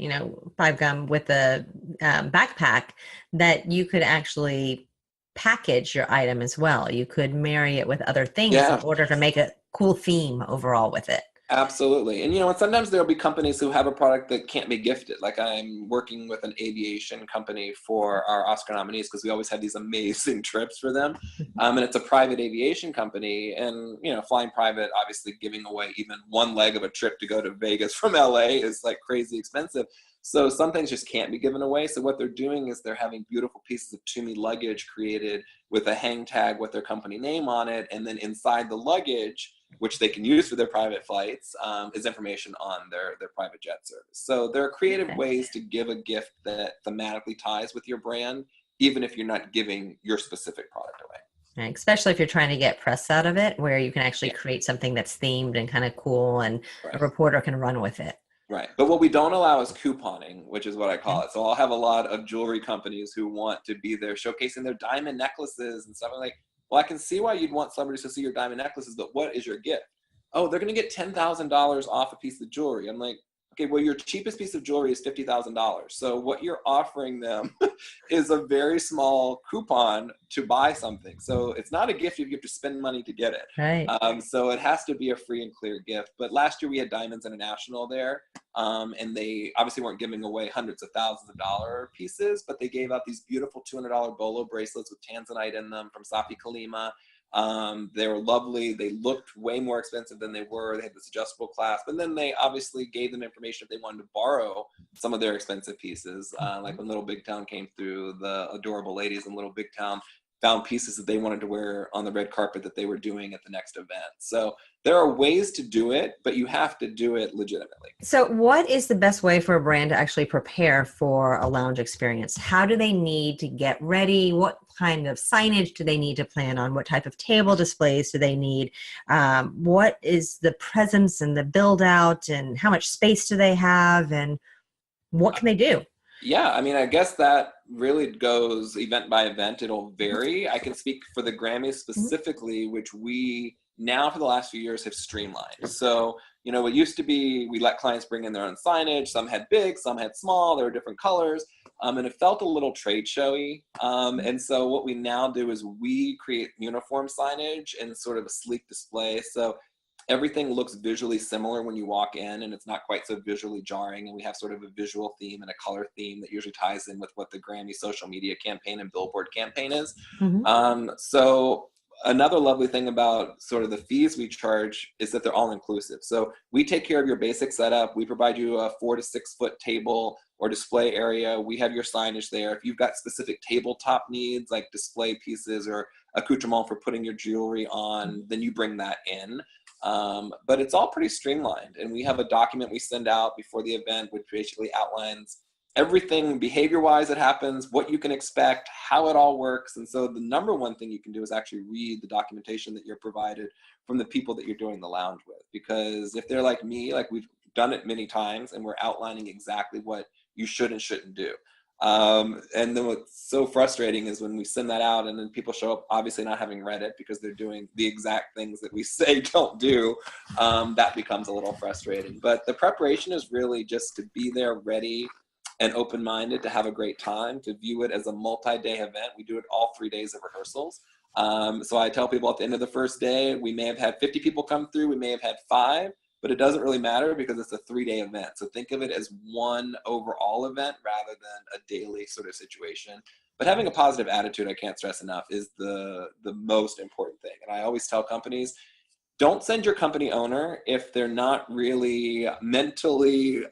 5 Gum with the backpack, that you could actually package your item as well. You could marry it with other things in order to make a cool theme overall with it. Absolutely. And, and sometimes there'll be companies who have a product that can't be gifted. Like I'm working with an aviation company for our Oscar nominees because we always have these amazing trips for them. And it's a private aviation company, and, flying private, obviously giving away even one leg of a trip to go to Vegas from LA is like crazy expensive. So some things just can't be given away. So what they're doing is they're having beautiful pieces of To Me luggage created with a hang tag with their company name on it. And then inside the luggage, which they can use for their private flights, is information on their private jet service. So there are creative ways to give a gift that thematically ties with your brand, even if you're not giving your specific product away. Right. Especially if you're trying to get press out of it, where you can actually create something that's themed and kind of cool, and a reporter can run with it. Right. But what we don't allow is couponing, which is what I call it. So I'll have a lot of jewelry companies who want to be there showcasing their diamond necklaces and stuff. I'm like, well, I can see why you'd want celebrities to see your diamond necklaces, but what is your gift? Oh, they're going to get $10,000 off a piece of jewelry. I'm like, okay, well, your cheapest piece of jewelry is $50,000. So what you're offering them is a very small coupon to buy something. So it's not a gift if you have to spend money to get it. Right. So it has to be a free and clear gift. But last year we had Diamonds International there, and they obviously weren't giving away hundreds of thousands of dollar pieces, but they gave out these beautiful $200 bolo bracelets with tanzanite in them from Safi Kalima. They were lovely. They looked way more expensive than they were. They had this adjustable clasp, and then they obviously gave them information if they wanted to borrow some of their expensive pieces. Like when Little Big Town came through, the adorable ladies in Little Big Town found pieces that they wanted to wear on the red carpet that they were doing at the next event. So there are ways to do it, but you have to do it legitimately. So what is the best way for a brand to actually prepare for a lounge experience? How do they need to get ready? What kind of signage do they need to plan on? What type of table displays do they need? What is the presence and the build out, and how much space do they have, and what can they do? Yeah, I mean, I guess that really goes event by event. It'll vary. I can speak for the Grammys specifically, which we now for the last few years have streamlined. So, it used to be we let clients bring in their own signage. Some had big, some had small. There were different colors. And it felt a little trade showy. And so what we now do is we create uniform signage and sort of a sleek display. So everything looks visually similar when you walk in, and it's not quite so visually jarring. And we have sort of a visual theme and a color theme that usually ties in with what the Grammy social media campaign and Billboard campaign is. So another lovely thing about sort of the fees we charge is that they're all inclusive. So we take care of your basic setup. We provide you a 4 to 6 foot table or display area. We have your signage there. If you've got specific tabletop needs like display pieces or accoutrement for putting your jewelry on, then you bring that in. But it's all pretty streamlined, and we have a document we send out before the event which basically outlines everything behavior-wise that happens, what you can expect, how it all works. And so the number one thing you can do is actually read the documentation that you're provided from the people that you're doing the lounge with. Because if they're like me, like we've done it many times, and we're outlining exactly what you should and shouldn't do. And then what's so frustrating is when we send that out and then people show up obviously not having read it because they're doing the exact things that we say don't do, that becomes a little frustrating. But the preparation is really just to be there ready and open-minded, to have a great time, to view it as a multi-day event. We do it all 3 days of rehearsals. So I tell people at the end of the first day, we may have had 50 people come through, we may have had 5, but it doesn't really matter because it's a 3-day event. So think of it as one overall event rather than a daily sort of situation. But having a positive attitude, I can't stress enough, is the most important thing. And I always tell companies, don't send your company owner if they're not really mentally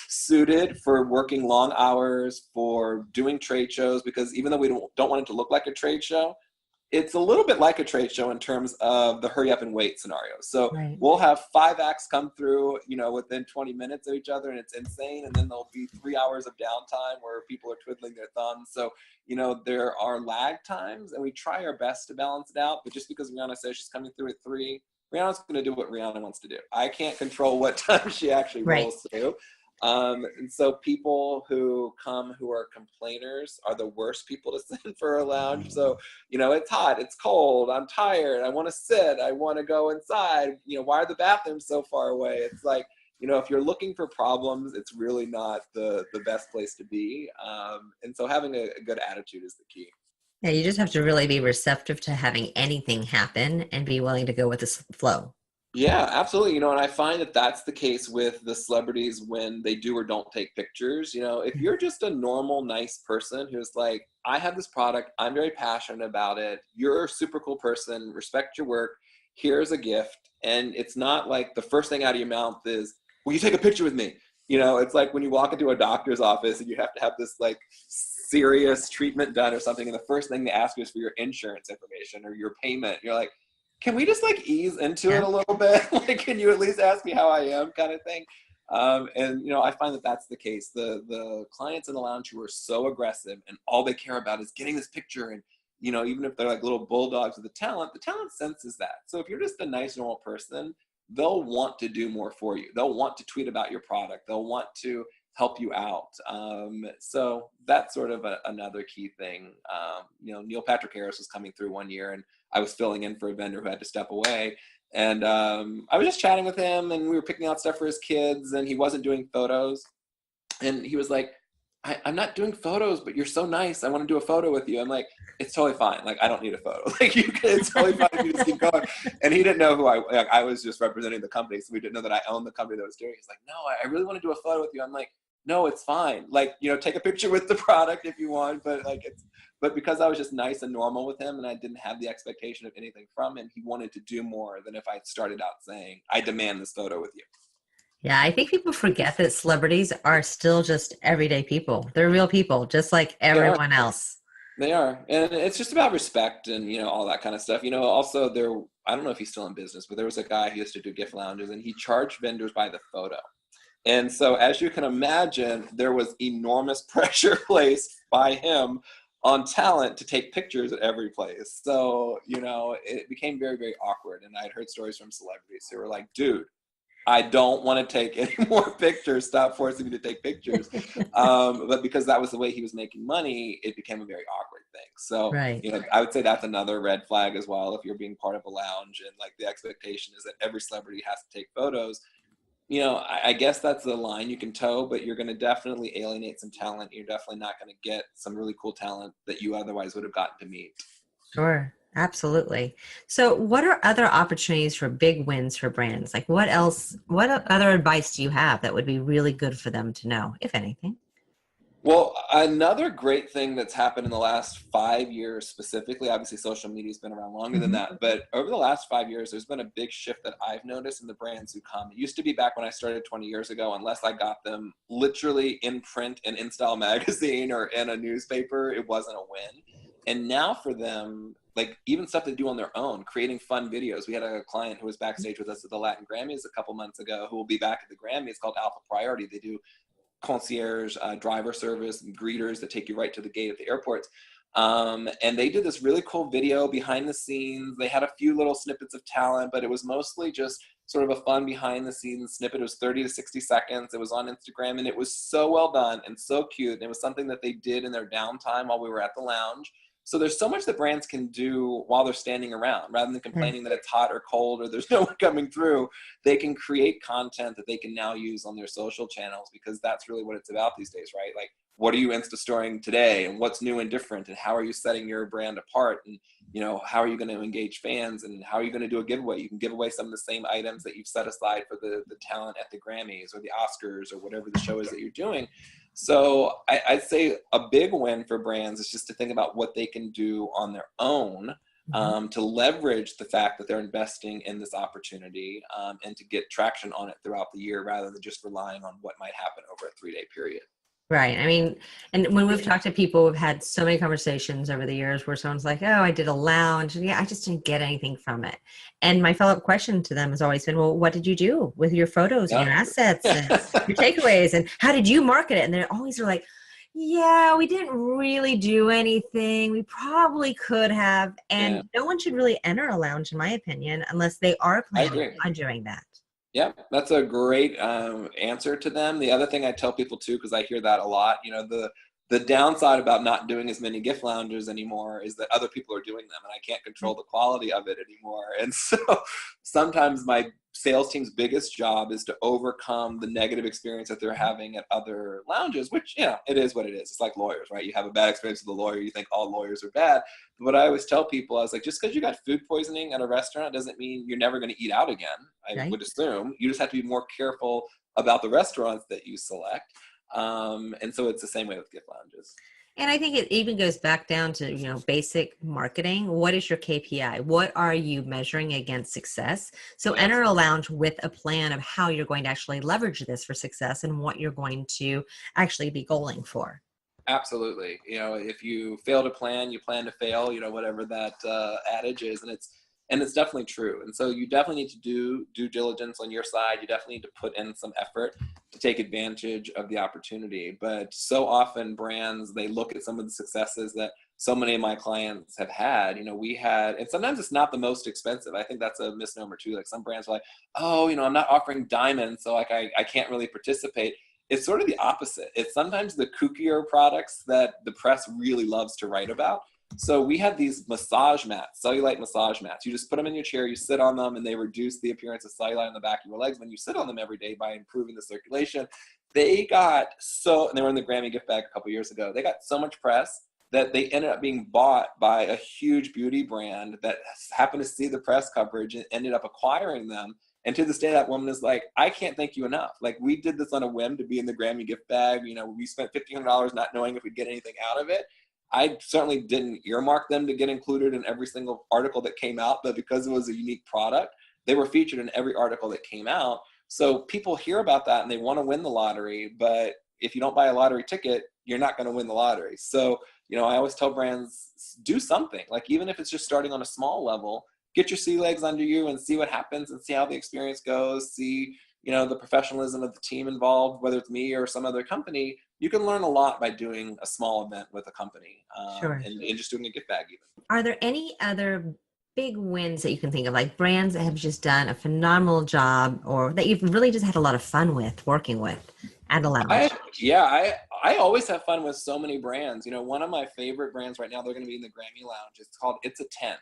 suited for working long hours, for doing trade shows, because even though we don't want it to look like a trade show, it's a little bit like a trade show in terms of the hurry up and wait scenario. So Right. we'll have 5 acts come through, within 20 minutes of each other, and it's insane. And then there'll be 3 hours of downtime where people are twiddling their thumbs. So, there are lag times, and we try our best to balance it out. But just because Rihanna says she's coming through at 3, Rihanna's going to do what Rihanna wants to do. I can't control what time she actually rolls through. And so people who come who are complainers are the worst people to send for a lounge. So, it's hot, it's cold, I'm tired, I want to sit, I want to go inside. Why are the bathrooms so far away? It's like, if you're looking for problems, it's really not the best place to be. And so having a good attitude is the key. Yeah, you just have to really be receptive to having anything happen and be willing to go with the flow. Yeah, absolutely. And I find that that's the case with the celebrities when they do or don't take pictures. If you're just a normal, nice person who's like, I have this product, I'm very passionate about it, you're a super cool person, respect your work, here's a gift. And it's not like the first thing out of your mouth is, will you take a picture with me? It's like when you walk into a doctor's office and you have to have this like serious treatment done or something. And the first thing they ask you is for your insurance information or your payment. You're like, can we just like ease into it a little bit? Like, can you at least ask me how I am, kind of thing? And I find that that's the case. The clients in the lounge who are so aggressive and all they care about is getting this picture, and even if they're like little bulldogs with the talent senses that. So if you're just a nice normal person, they'll want to do more for you. They'll want to tweet about your product. They'll want to help you out. So that's sort of another key thing. Neil Patrick Harris was coming through one year, and I was filling in for a vendor who had to step away. And I was just chatting with him, and we were picking out stuff for his kids, and he wasn't doing photos. And he was like, I'm not doing photos, but you're so nice. I want to do a photo with you. I'm like, it's totally fine. Like, I don't need a photo. Like, it's totally fine if you just keep going. And he didn't know who I was just representing the company. So we didn't know that I owned the company that was doing it. He's like, no, I really want to do a photo with you. I'm like, no, it's fine. Like, take a picture with the product if you want, but because I was just nice and normal with him and I didn't have the expectation of anything from him, he wanted to do more than if I started out saying, I demand this photo with you. Yeah, I think people forget that celebrities are still just everyday people. They're real people, just like everyone else. They are. And it's just about respect and, all that kind of stuff. Also I don't know if he's still in business, but there was a guy who used to do gift lounges, and he charged vendors by the photo. And so as you can imagine, there was enormous pressure placed by him on talent to take pictures at every place. So, it became very, very awkward. And I'd heard stories from celebrities who were like, dude, I don't want to take any more pictures. Stop forcing me to take pictures. But because that was the way he was making money, it became a very awkward thing. So, right. I would say that's another red flag as well. If you're being part of a lounge and like the expectation is that every celebrity has to take photos, I guess that's the line you can toe, but you're going to definitely alienate some talent. You're definitely not going to get some really cool talent that you otherwise would have gotten to meet. Sure. Absolutely. So what are other opportunities for big wins for brands? Like what other advice do you have that would be really good for them to know, if anything? Well, another great thing that's happened in the last 5 years specifically, obviously social media has been around longer than that, but over the last 5 years, there's been a big shift that I've noticed in the brands who come. It used to be back when I started 20 years ago, unless I got them literally in print in InStyle magazine or in a newspaper, it wasn't a win. And now for them, like even stuff they do on their own, creating fun videos. We had a client who was backstage with us at the Latin Grammys a couple months ago who will be back at the Grammys, called Alpha Priority. They do concierge driver service and greeters that take you right to the gate at the airports. And they did this really cool video behind the scenes. They had a few little snippets of talent, but it was mostly just sort of a fun behind the scenes snippet. It was 30 to 60 seconds. It was on Instagram, and it was so well done and so cute. And it was something that they did in their downtime while we were at the lounge. So there's so much that brands can do while they're standing around, rather than complaining that it's hot or cold or there's no one coming through. They can create content that they can now use on their social channels, because that's really what it's about these days, right? Like, what are you Insta storing today, and what's new and different, and how are you setting your brand apart, and how are you going to engage fans, and how are you going to do a giveaway? You can give away some of the same items that you've set aside for the talent at the Grammys or the Oscars or whatever the show is that you're doing. So I'd say a big win for brands is just to think about what they can do on their own to leverage the fact that they're investing in this opportunity and to get traction on it throughout the year rather than just relying on what might happen over a 3-day period. Right. I mean, and when we've talked to people, we've had so many conversations over the years where someone's like, oh, I did a lounge. And yeah, I just didn't get anything from it. And my follow-up question to them has always been, well, what did you do with your photos and your assets and your takeaways? And how did you market it? And they always are like, yeah, we didn't really do anything. We probably could have. And no one should really enter a lounge, in my opinion, unless they are planning on doing that. Yeah, that's a great answer to them. The other thing I tell people too, because I hear that a lot, the downside about not doing as many gift lounges anymore is that other people are doing them and I can't control the quality of it anymore. And so sometimes my sales team's biggest job is to overcome the negative experience that they're having at other lounges, which, it is what it is. It's like lawyers, right? You have a bad experience with a lawyer, you think all lawyers are bad. But what I always tell people, I was like, just because you got food poisoning at a restaurant doesn't mean you're never going to eat out again. I would assume you just have to be more careful about the restaurants that you select. And so it's the same way with gift lounges. And I think it even goes back down to, basic marketing. What is your KPI? What are you measuring against success? So enter a lounge with a plan of how you're going to actually leverage this for success and what you're going to actually be goaling for. Absolutely. If you fail to plan, you plan to fail, whatever that adage is. And it's definitely true. And so you definitely need to do due diligence on your side. You definitely need to put in some effort to take advantage of the opportunity. But so often brands, they look at some of the successes that so many of my clients have had. And sometimes it's not the most expensive. I think that's a misnomer too. Like some brands are like, oh, I'm not offering diamonds, so like I can't really participate. It's sort of the opposite. It's sometimes the kookier products that the press really loves to write about. So we had these massage mats, cellulite massage mats. You just put them in your chair, you sit on them, and they reduce the appearance of cellulite on the back of your legs when you sit on them every day by improving the circulation. They were in the Grammy gift bag a couple years ago. They got so much press that they ended up being bought by a huge beauty brand that happened to see the press coverage and ended up acquiring them. And to this day, that woman is like, I can't thank you enough. Like, we did this on a whim to be in the Grammy gift bag. We spent $1,500 not knowing if we'd get anything out of it. I certainly didn't earmark them to get included in every single article that came out, but because it was a unique product, they were featured in every article that came out. So people hear about that and they want to win the lottery, but if you don't buy a lottery ticket, you're not going to win the lottery. So, I always tell brands, do something. Like, even if it's just starting on a small level, get your sea legs under you and see what happens and see how the experience goes, see, the professionalism of the team involved, whether it's me or some other company. You can learn a lot by doing a small event with a company and just doing a gift bag even. Are there any other big wins that you can think of, like brands that have just done a phenomenal job or that you've really just had a lot of fun with working with at a lounge? I always have fun with so many brands. One of my favorite brands right now, they're going to be in the Grammy Lounge. It's called It's a 10.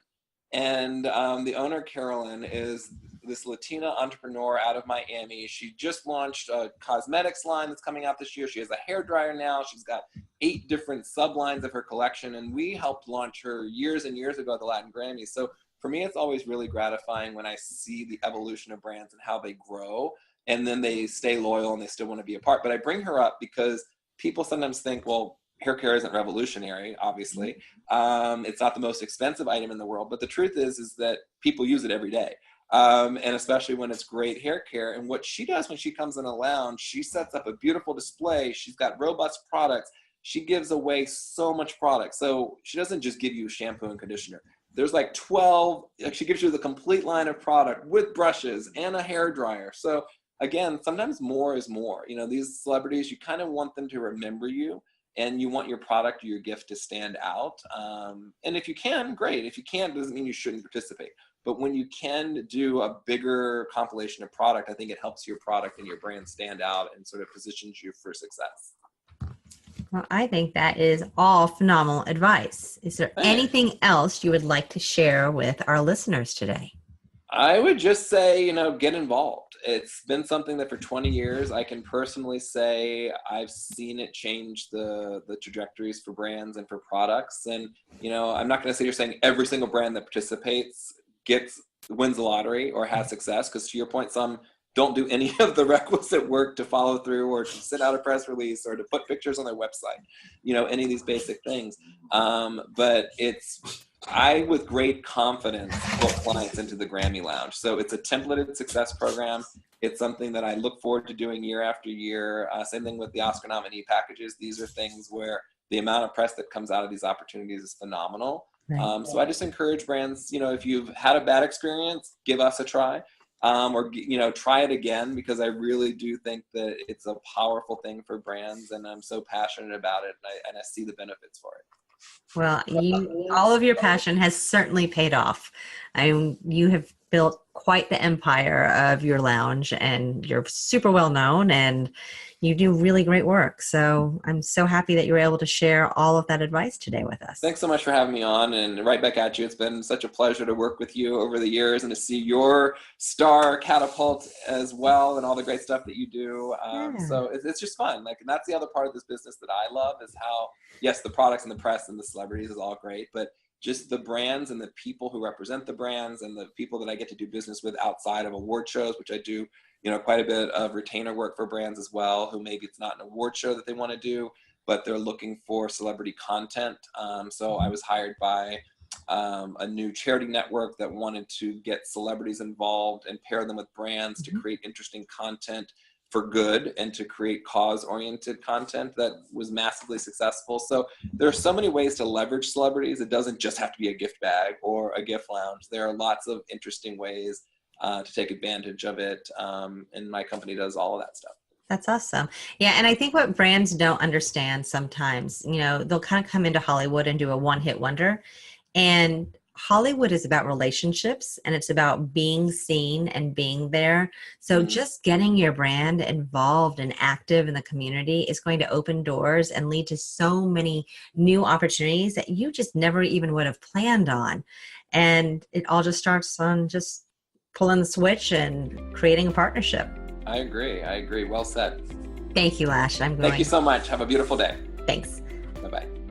And the owner, Carolyn, is this Latina entrepreneur out of Miami. She just launched a cosmetics line that's coming out this year. She has a hairdryer now. She's got 8 different sublines of her collection. And we helped launch her years and years ago at the Latin Grammys. So for me, it's always really gratifying when I see the evolution of brands and how they grow. And then they stay loyal and they still want to be a part. But I bring her up because people sometimes think, well, hair care isn't revolutionary, obviously. It's not the most expensive item in the world, but the truth is that people use it every day. And especially when it's great hair care. And what she does when she comes in a lounge, she sets up a beautiful display. She's got robust products. She gives away so much product. So she doesn't just give you shampoo and conditioner. There's like 12, she gives you the complete line of product with brushes and a hair dryer. So again, sometimes more is more. These celebrities, you kind of want them to remember you. And you want your product or your gift to stand out. And if you can, great. If you can't, doesn't mean you shouldn't participate. But when you can do a bigger compilation of product, I think it helps your product and your brand stand out and sort of positions you for success. Well, I think that is all phenomenal advice. Is there anything else you would like to share with our listeners today? I would just say, get involved. It's been something that for 20 years, I can personally say I've seen it change the trajectories for brands and for products. And, I'm not going to say you're saying every single brand that participates wins the lottery or has success, because to your point, some don't do any of the requisite work to follow through or to send out a press release or to put pictures on their website, any of these basic things. But it's I, with great confidence, book clients into the Grammy Lounge. So it's a templated success program. It's something that I look forward to doing year after year. Same thing with the Oscar nominee packages. These are things where the amount of press that comes out of these opportunities is phenomenal. Right. So I just encourage brands, if you've had a bad experience, give us a try. Or try it again, because I really do think that it's a powerful thing for brands, and I'm so passionate about it, and I see the benefits for it. Well, all of your passion has certainly paid off. You have built quite the empire of your lounge, and you're super well known, and you do really great work. So I'm so happy that you were able to share all of that advice today with us. Thanks so much for having me on, and right back at you. It's been such a pleasure to work with you over the years and to see your star catapult as well, and all the great stuff that you do. So it's just fun. And that's the other part of this business that I love, is how, yes, the products and the press and the celebrities is all great, but just the brands and the people who represent the brands and the people that I get to do business with outside of award shows, which I do, quite a bit of retainer work for brands as well, who maybe it's not an award show that they want to do, but they're looking for celebrity content. So I was hired by a new charity network that wanted to get celebrities involved and pair them with brands to create interesting content for good and to create cause-oriented content that was massively successful. So there are so many ways to leverage celebrities. It doesn't just have to be a gift bag or a gift lounge. There are lots of interesting ways to take advantage of it. And my company does all of that stuff. That's awesome. Yeah. And I think what brands don't understand sometimes, they'll kind of come into Hollywood and do a one-hit wonder. And Hollywood is about relationships, and it's about being seen and being there. So just getting your brand involved and active in the community is going to open doors and lead to so many new opportunities that you just never even would have planned on. And it all just starts on just pulling the switch and creating a partnership. I agree. Well said. Thank you, Lash. Thank you so much. Have a beautiful day. Thanks. Bye-bye.